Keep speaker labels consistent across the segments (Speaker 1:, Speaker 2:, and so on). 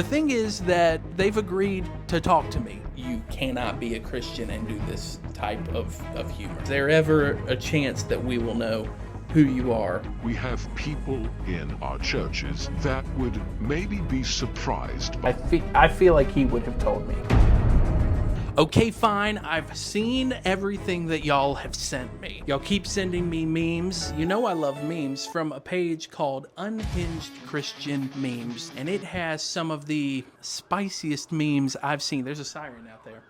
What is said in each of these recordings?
Speaker 1: The thing is that they've agreed to talk to me. You cannot be a Christian and do this type of humor. Is there ever a chance that we will know who you are?
Speaker 2: We have people in our churches that would maybe be surprised.
Speaker 1: I feel like he would have told me. Okay, fine, I've seen everything that y'all have sent me. Y'all keep sending me memes. You know I love memes, from a page called Unhinged Christian Memes. And it has some of the spiciest memes I've seen. There's a siren out there.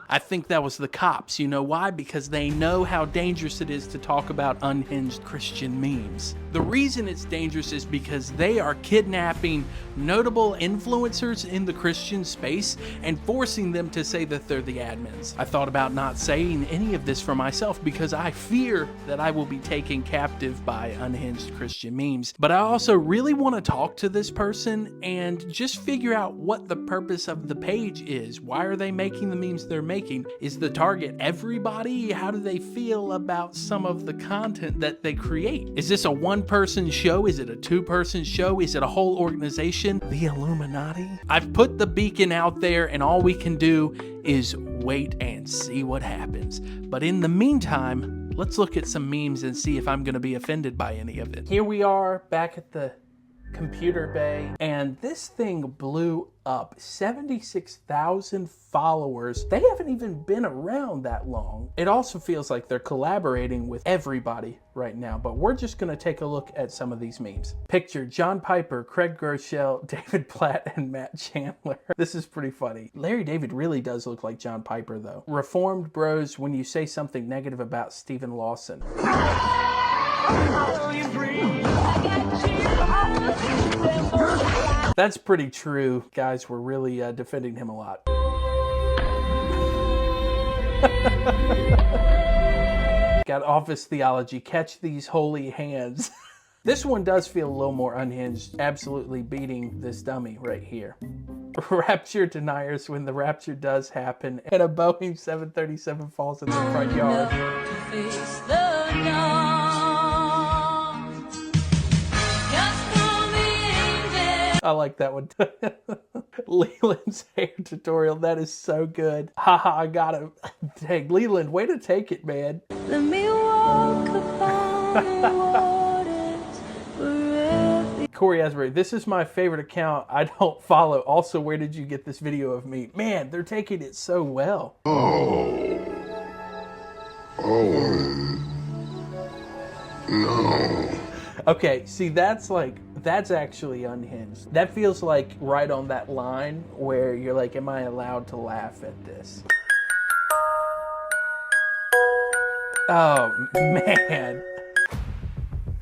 Speaker 1: I think that was the cops. You know why? Because they know how dangerous it is to talk about unhinged Christian memes. The reason it's dangerous is because they are kidnapping notable influencers in the Christian space and forcing them to say that they're the admins. I thought about not saying any of this for myself because I fear that I will be taken captive by unhinged Christian memes. But I also really want to talk to this person and just figure out what the purpose of the page is. Why are they making the memes they're making? Is the target everybody? How do they feel about some of the content that they create? Is this a one-person show? Is it a two-person show? Is it a whole organization? The Illuminati? I've put the beacon out there and all we can do is wait and see what happens. But in the meantime, let's look at some memes and see if I'm going to be offended by any of it. Here we are back at the computer bay, and this thing blew up. 76,000 followers. They haven't even been around that long. It also feels like they're collaborating with everybody right now, but we're just going to take a look at some of these memes. Picture John Piper, Craig Groeschel, David Platt, and Matt Chandler. This is pretty funny. Larry David really does look like John Piper, though. Reformed Bros, when you say something negative about Stephen Lawson. That's pretty true. Guys, we're really defending him a lot. Got office theology. Catch these holy hands. This one does feel a little more unhinged. Absolutely beating this dummy right here. Rapture deniers when the rapture does happen and a Boeing 737 falls in the front yard. I like that one. Leland's hair tutorial. That is so good. Haha, I got him. Dang, Leland, way to take it, man. Let me walk upon the waters forever. Corey Asbury, this is my favorite account I don't follow. Also, where did you get this video of me? Man, they're taking it so well.
Speaker 2: No.
Speaker 1: Okay, see, that's actually unhinged. That feels like right on that line where you're like, am I allowed to laugh at this? Oh, man.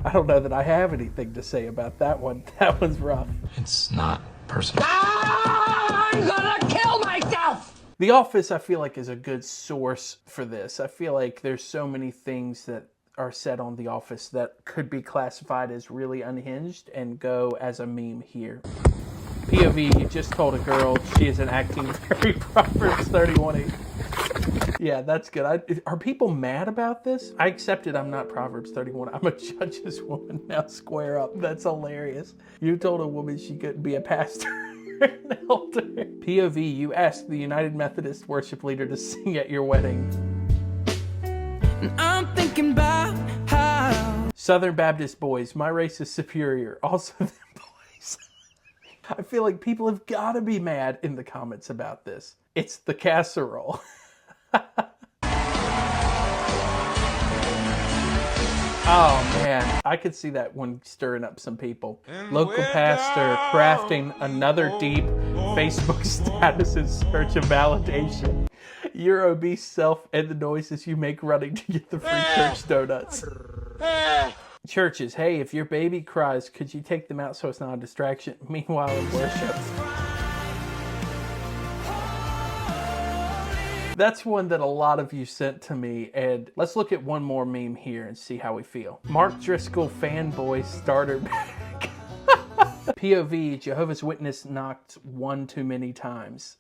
Speaker 1: I don't know that I have anything to say about that one. That one's rough.
Speaker 3: It's not personal. I'm gonna kill myself!
Speaker 1: The Office, I feel like, is a good source for this. I feel like there's so many things that are said on The Office that could be classified as really unhinged and go as a meme here. POV, you just told a girl she isn't acting very Proverbs 31:8. Yeah, that's good. Are people mad about this? I accepted I'm not Proverbs 31. I'm a judge's woman. Now square up. That's hilarious. You told a woman she couldn't be a pastor. An elder. POV, you asked the United Methodist worship leader to sing at your wedding. I'm thinking about how Southern Baptist boys, my race is superior. Also them boys. I feel like people have got to be mad in the comments about this. It's the casserole. Oh man, I could see that one stirring up some people. Local pastor crafting another deep Facebook status in search of validation. Your obese self and the noises you make running to get the free church donuts. Churches, hey, if your baby cries, could you take them out so it's not a distraction? Meanwhile in worship. That's one that a lot of you sent to me, and let's look at one more meme here and see how we feel. Mark Driscoll fanboy starter pack. POV, Jehovah's Witness knocked one too many times.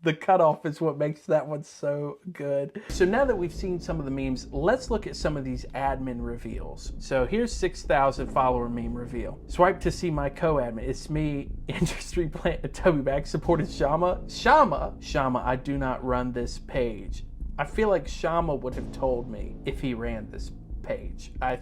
Speaker 1: The cutoff is what makes that one so good. So now that we've seen some of the memes, let's look at some of these admin reveals. So here's 6,000 follower meme reveal. Swipe to see my co-admin. It's me, industry plant Toby Bag supported Shama. Shama, I do not run this page. I feel like Shama would have told me if he ran this page. I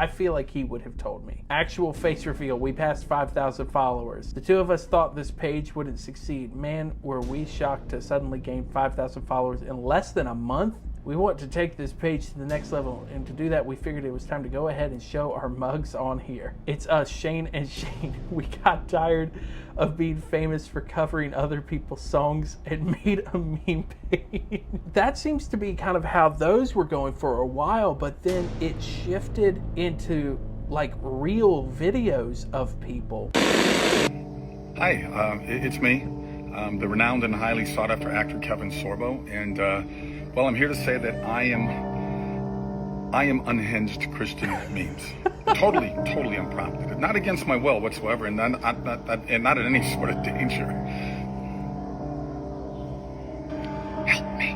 Speaker 1: feel like he would have told me. Actual face reveal. We passed 5,000 followers. The two of us thought this page wouldn't succeed. Man, were we shocked to suddenly gain 5,000 followers in less than a month. We want to take this page to the next level, and to do that we figured it was time to go ahead and show our mugs on here. It's us, Shane and Shane. We got tired of being famous for covering other people's songs and made a meme page. That seems to be kind of how those were going for a while, but then it shifted into like real videos of people.
Speaker 4: Hi, it's me, the renowned and highly sought after actor Kevin Sorbo, and well, I'm here to say that I am unhinged Christian memes. Totally unprompted. Not against my will whatsoever, and not in any sort of danger. Help me.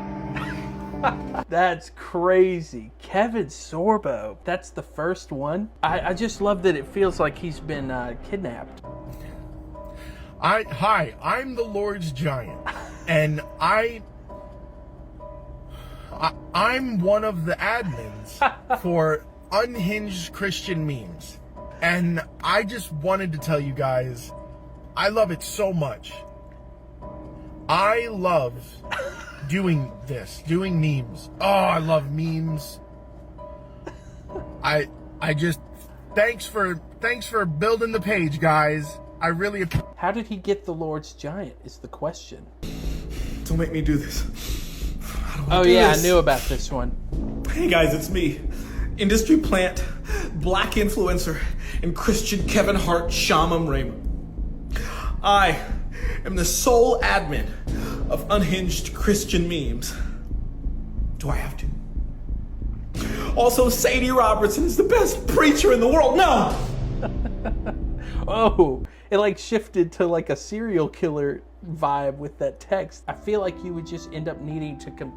Speaker 1: That's crazy. Kevin Sorbo. That's the first one. I just love that it feels like he's been kidnapped.
Speaker 5: Hi, I'm the Lord's Giant, and I'm one of the admins for Unhinged Christian Memes. And I just wanted to tell you guys, I love it so much. I love doing memes. Oh, I love memes. I just, thanks for building the page, guys. I really...
Speaker 1: How did he get the Lord's Giant is the question.
Speaker 6: Don't make me do this.
Speaker 1: Oh yeah, I knew about this one.
Speaker 6: Hey guys, it's me, industry plant, black influencer, and Christian Kevin Hart Shamam Raymond. I am the sole admin of Unhinged Christian Memes. Do I have to? Also, Sadie Robertson is the best preacher in the world. No!
Speaker 1: Oh, it like shifted to like a serial killer vibe with that text. I feel like you would just end up needing to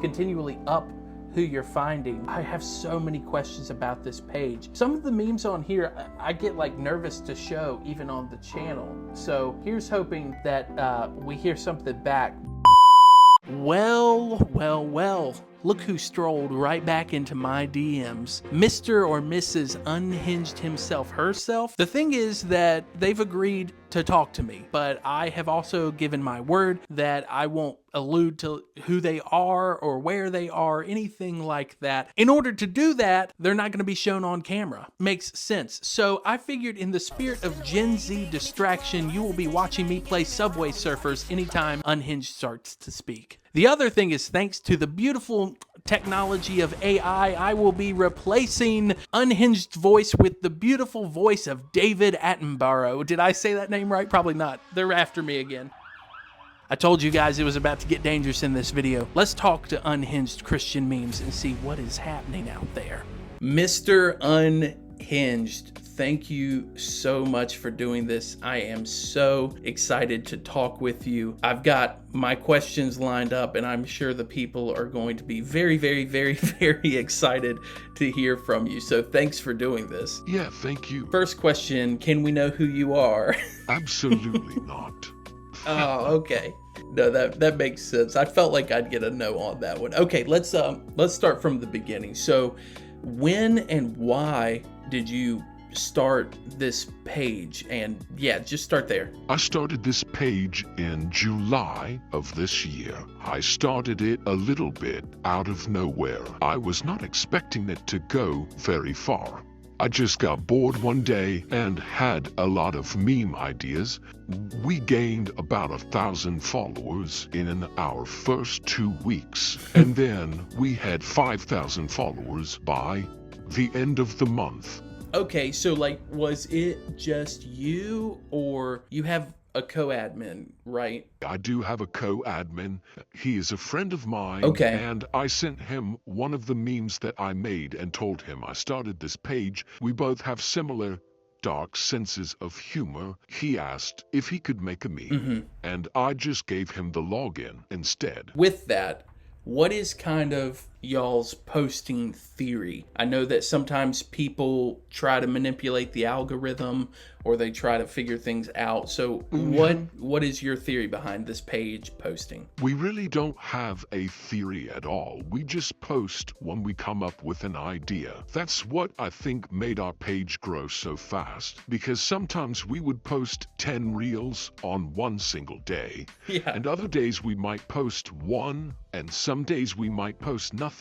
Speaker 1: continually up who you're finding. I have so many questions about this page. Some of the memes on here, I get like nervous to show even on the channel. So here's hoping that we hear something back. Well. Look who strolled right back into my DMs. Mr. or Mrs. Unhinged himself, herself. The thing is that they've agreed to talk to me, but I have also given my word that I won't allude to who they are or where they are, anything like that. In order to do that, they're not going to be shown on camera. Makes sense. So I figured in the spirit of Gen Z distraction, you will be watching me play Subway Surfers anytime Unhinged starts to speak. The other thing is, thanks to the beautiful technology of AI, I will be replacing Unhinged voice with the beautiful voice of David Attenborough. Did I say that name right? Probably not. They're after me again. I told you guys it was about to get dangerous in this video. Let's talk to Unhinged Christian Memes and see what is happening out there. Mr. Unhinged, thank you so much for doing this. I am so excited to talk with you. I've got my questions lined up, and I'm sure the people are going to be very, very, very, very excited to hear from you. So thanks for doing this.
Speaker 2: Yeah, thank you.
Speaker 1: First question, can we know who you are?
Speaker 2: Absolutely not.
Speaker 1: Oh, okay. No, that makes sense. I felt like I'd get a no on that one. Okay, let's start from the beginning. So when and why did you start this page? And yeah, just start there.
Speaker 2: I started this page in July of this year. I started it a little bit out of nowhere. I was not expecting it to go very far. I just got bored one day and had a lot of meme ideas. We gained about 1,000 followers in our first 2 weeks, and then we had 5,000 followers by the end of the month.
Speaker 1: Okay, so like, was it just you, or you have a co-admin, right?
Speaker 2: I do have a co-admin. He is a friend of mine.
Speaker 1: Okay.
Speaker 2: And I sent him one of the memes that I made and told him I started this page. We both have similar dark senses of humor, he asked if he could make a meme, and I just gave him the login instead.
Speaker 1: With that, what is kind of y'all's posting theory? I know that sometimes people try to manipulate the algorithm or they try to figure things out. So what is your theory behind this page posting?
Speaker 2: We really don't have a theory at all. We just post when we come up with an idea. That's what I think made our page grow so fast, because sometimes we would post 10 reels on one single day, and other days we might post one, and some days we might post nothing.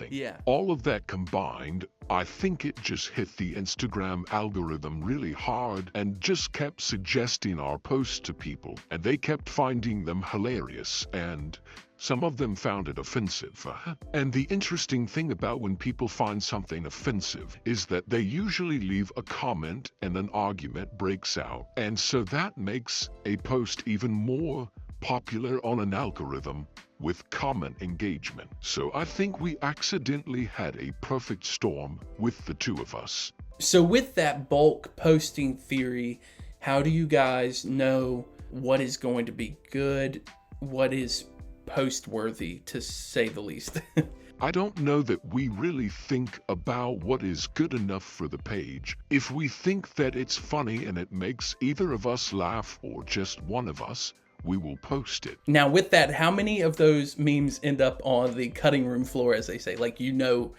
Speaker 2: All of that combined, I think it just hit the Instagram algorithm really hard and just kept suggesting our posts to people, and they kept finding them hilarious, and some of them found it offensive. And the interesting thing about when people find something offensive is that they usually leave a comment and an argument breaks out, and so that makes a post even more popular on an algorithm with comment engagement. So I think we accidentally had a perfect storm with the two of us.
Speaker 1: So with that bulk posting theory, how do you guys know what is going to be good, what is post-worthy, to say the least?
Speaker 2: I don't know that we really think about what is good enough for the page. If we think that it's funny and it makes either of us laugh or just one of us, we will post it.
Speaker 1: Now with that, how many of those memes end up on the cutting room floor, as they say? Like, you know,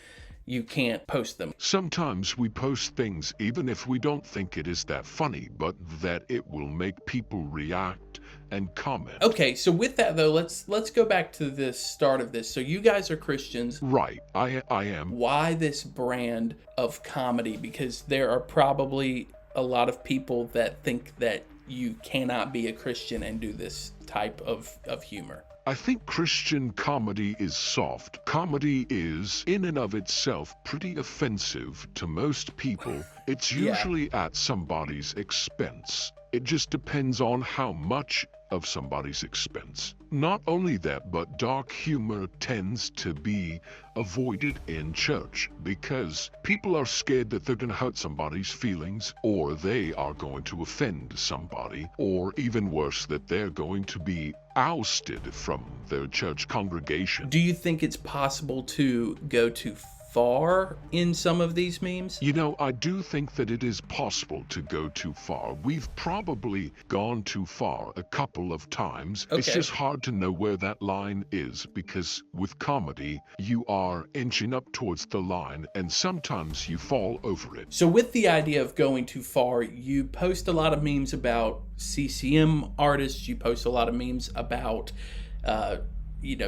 Speaker 1: you can't post them.
Speaker 2: Sometimes we post things even if we don't think it is that funny, but that it will make people react and comment.
Speaker 1: Okay, so with that though, let's go back to the start of this. So you guys are Christians.
Speaker 2: Right, I am.
Speaker 1: Why this brand of comedy? Because there are probably a lot of people that think that you cannot be a Christian and do this type of humor.
Speaker 2: I think Christian comedy is soft. Comedy is, in and of itself, pretty offensive to most people. It's usually at somebody's expense. It just depends on how much of somebody's expense. Not only that, but dark humor tends to be avoided in church because people are scared that they're going to hurt somebody's feelings, or they are going to offend somebody, or even worse, that they're going to be ousted from their church congregation.
Speaker 1: Do you think it's possible to go too far in some of these memes?
Speaker 2: You know, I do think that it is possible to go too far. We've probably gone too far a couple of times. It's just hard to know where that line is, because with comedy, you are inching up towards the line and sometimes you fall over it.
Speaker 1: So with the idea of going too far, you post a lot of memes about CCM artists, you post a lot of memes about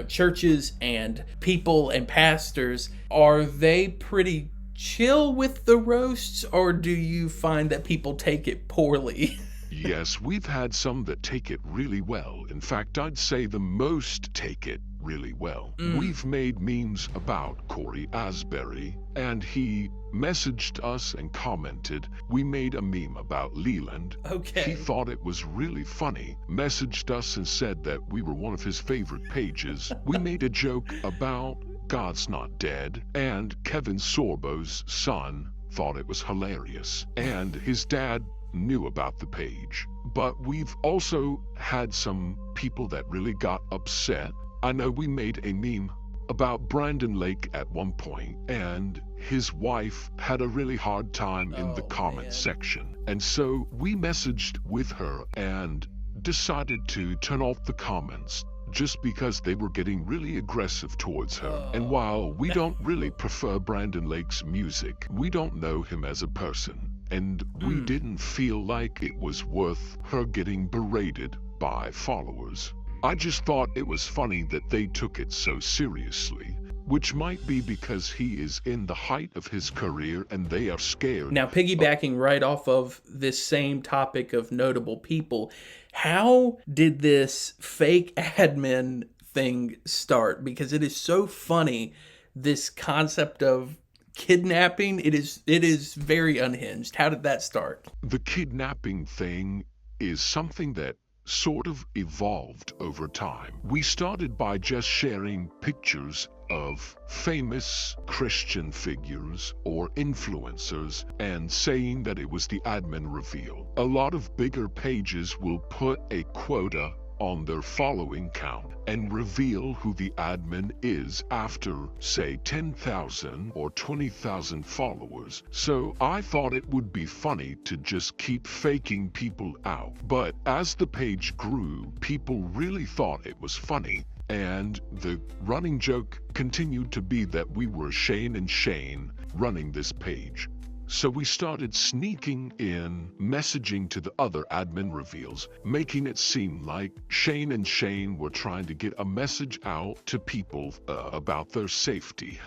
Speaker 1: churches and people and pastors. Are they pretty chill with the roasts, or do you find that people take it poorly?
Speaker 2: Yes, we've had some that take it really well. In fact, I'd say the most take it really well. We've made memes about Corey Asbury, and he messaged us and commented. We made a meme about Leland. He thought it was really funny, messaged us and said that we were one of his favorite pages. We made a joke about God's Not Dead, and Kevin Sorbo's son thought it was hilarious, and his dad knew about the page. But we've also had some people that really got upset. I know we made a meme about Brandon Lake at one point, and his wife had a really hard time in the comment section. And so we messaged with her and decided to turn off the comments just because they were getting really aggressive towards her. And while we don't really prefer Brandon Lake's music, we don't know him as a person, and we didn't feel like it was worth her getting berated by followers. I just thought it was funny that they took it so seriously, which might be because he is in the height of his career and they are scared.
Speaker 1: Now, piggybacking right off of this same topic of notable people, how did this fake admin thing start? Because it is so funny, this concept of kidnapping. It is very unhinged. How did that start?
Speaker 2: The kidnapping thing is something that sort of evolved over time. We started by just sharing pictures of famous Christian figures or influencers and saying that it was the admin reveal. A lot of bigger pages will put a quota on their following count and reveal who the admin is after, say, 10,000 or 20,000 followers. So I thought it would be funny to just keep faking people out. But as the page grew, people really thought it was funny. And the running joke continued to be that we were Shane and Shane running this page. So we started sneaking in messaging to the other admin reveals, making it seem like Shane and Shane were trying to get a message out to people about their safety.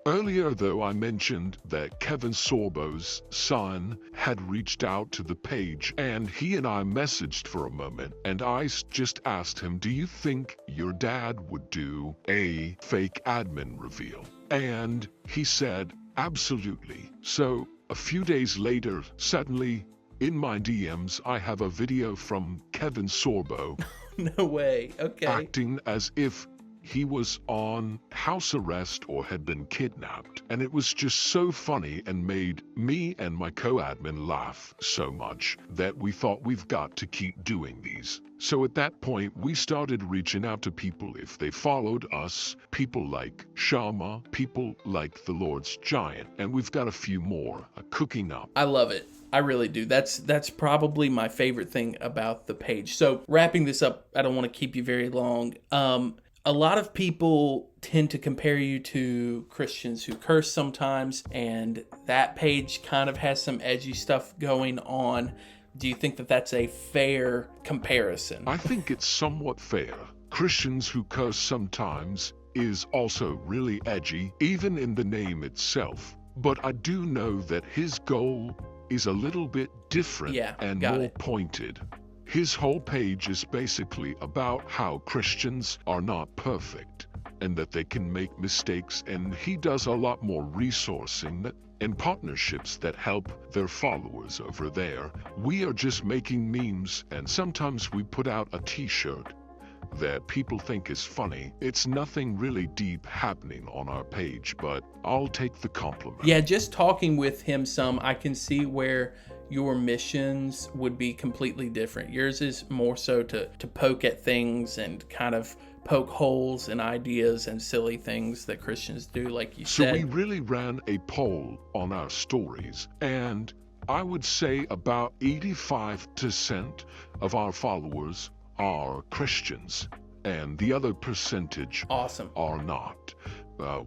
Speaker 2: Earlier, though, I mentioned that Kevin Sorbo's son had reached out to the page, and he and I messaged for a moment, and I just asked him, do you think your dad would do a fake admin reveal? And he said, absolutely. So a few days later, suddenly, in my DMs, I have a video from Kevin Sorbo
Speaker 1: No way. Okay.
Speaker 2: acting as if he was on house arrest or had been kidnapped. And it was just so funny and made me and my co-admin laugh so much that we thought we've got to keep doing these. So at that point, we started reaching out to people if they followed us, people like Shama, people like the Lord's Giant, and we've got a few more cooking up.
Speaker 1: I love it. I really do. That's probably my favorite thing about the page. So wrapping this up, I don't want to keep you very long. A lot of people tend to compare you to Christians who curse sometimes, and that page kind of has some edgy stuff going on. Do you think that that's a fair comparison?
Speaker 2: I think it's somewhat fair. Christians who curse sometimes is also really edgy, even in the name itself. But I do know that his goal is a little bit different and more pointed. His whole page is basically about how Christians are not perfect and that they can make mistakes, and he does a lot more resourcing and partnerships that help their followers over there. We are just making memes, and sometimes we put out a t-shirt that people think is funny. It's nothing really deep happening on our page, but I'll take the compliment.
Speaker 1: Yeah, just talking with him some, I can see where your missions would be completely different. Yours is more so to poke at things and kind of poke holes in ideas and silly things that Christians do, like you said.
Speaker 2: So we really ran a poll on our stories, and I would say about 85% of our followers are Christians, and the other percentage are not.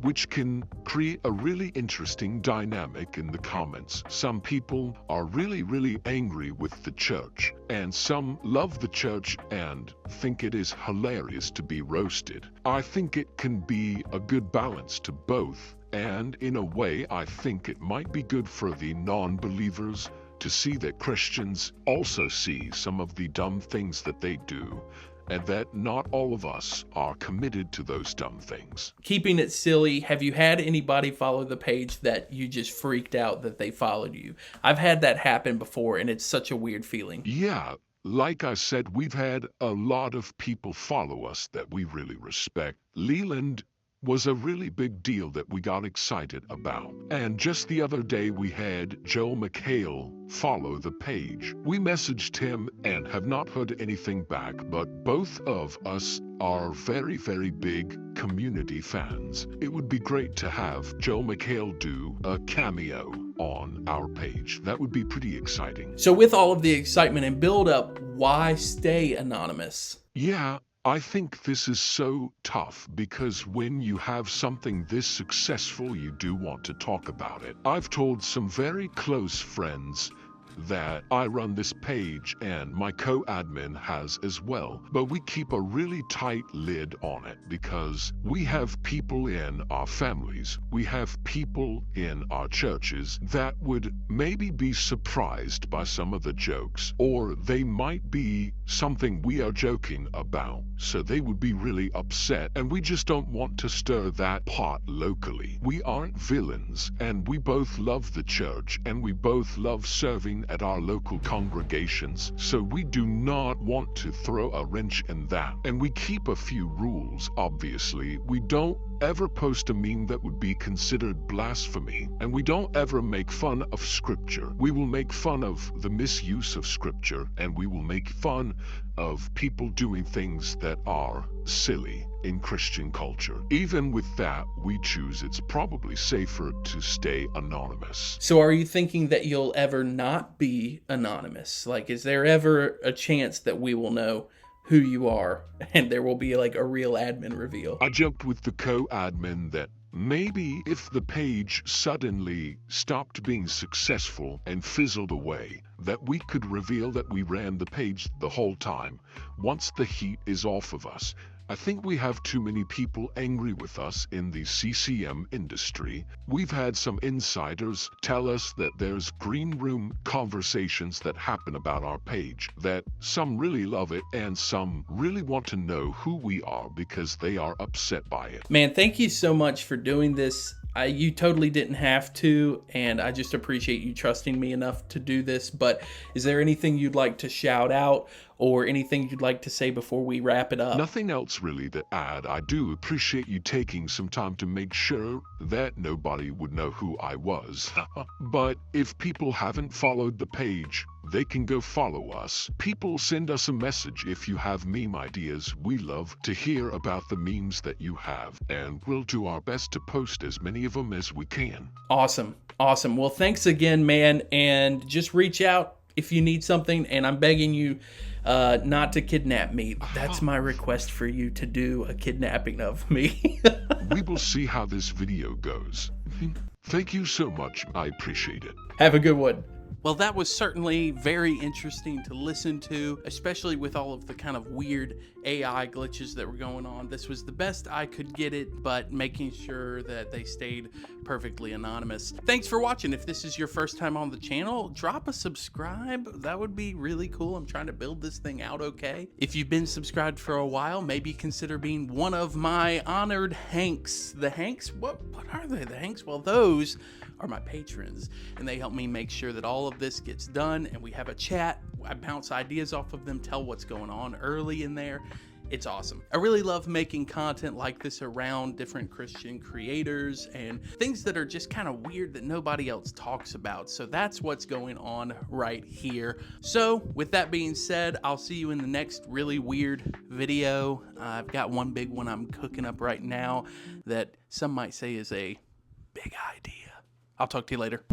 Speaker 2: Which can create a really interesting dynamic in the comments. Some people are really angry with the church, and some love the church and think it is hilarious to be roasted. I think it can be a good balance to both, and in a way I think it might be good for the non-believers to see that Christians also see some of the dumb things that they do, and that not all of us are committed to those dumb things.
Speaker 1: Keeping it silly, have you had anybody follow the page that you just freaked out that they followed you? I've had that happen before, and it's such a weird feeling.
Speaker 2: Yeah, like I said, we've had a lot of people follow us that we really respect. Leland was a really big deal that we got excited about. And just the other day we had Joe McHale follow the page. We messaged him and have not heard anything back, but both of us are very big community fans. It would be great to have Joe McHale do a cameo on our page. That would be pretty exciting.
Speaker 1: So with all of the excitement and build up, why stay anonymous?
Speaker 2: Yeah, I think this is so tough because when you have something this successful, you do want to talk about it. I've told some very close friends that I run this page, and my co-admin has as well, but we keep a really tight lid on it because we have people in our families, we have people in our churches that would maybe be surprised by some of the jokes, or they might be something we are joking about, so they would be really upset, and we just don't want to stir that pot locally. We aren't villains, and we both love the church, and we both love serving seen at our local congregations, so we do not want to throw a wrench in that. And we keep a few rules, obviously. We don't ever post a meme that would be considered blasphemy, and we don't ever make fun of scripture. We will make fun of the misuse of scripture, and we will make fun of people doing things that are silly in Christian culture. Even with that, we choose it's probably safer to stay anonymous.
Speaker 1: So are you thinking that you'll ever not be anonymous? Like, is there ever a chance that we will know who you are and there will be like a real admin reveal?
Speaker 2: I joked with the co-admin that maybe if the page suddenly stopped being successful and fizzled away, that we could reveal that we ran the page the whole time once the heat is off of us. I think we have too many people angry with us in the CCM industry. We've had some insiders tell us that there's green room conversations that happen about our page, that some really love it and some really want to know who we are because they are upset by it.
Speaker 1: Man, thank you so much for doing this. You totally didn't have to, and I just appreciate you trusting me enough to do this. But is there anything you'd like to shout out or anything you'd like to say before we wrap it up?
Speaker 2: Nothing else really to add. I do appreciate you taking some time to make sure that nobody would know who I was. But if people haven't followed the page, they can go follow us. People, send us a message if you have meme ideas. We love to hear about the memes that you have, and we'll do our best to post as many of them as we can.
Speaker 1: Awesome. Awesome. Well, thanks again, man. And just reach out if you need something. And I'm begging you not to kidnap me. That's my request for you, to do a kidnapping of me.
Speaker 2: We will see how this video goes. Thank you so much. I appreciate it.
Speaker 1: Have a good one. Well, that was certainly very interesting to listen to, especially with all of the kind of weird AI glitches that were going on. This was the best I could get it, but making sure that they stayed perfectly anonymous. Thanks for watching. If this is your first time on the channel, drop a subscribe. That would be really cool. I'm trying to build this thing out okay. If you've been subscribed for a while, maybe consider being one of my honored Hanks. The Hanks? What are they? The Hanks? Well, those are my patrons, and they help me make sure that all of this gets done, and we have a chat. I bounce ideas off of them, tell what's going on early in there. It's awesome. I really love making content like this around different Christian creators and things that are just kind of weird that nobody else talks about. So that's what's going on right here. So with that being said, I'll see you in the next really weird video. I've got one big one I'm cooking up right now that some might say is a big idea. I'll talk to you later.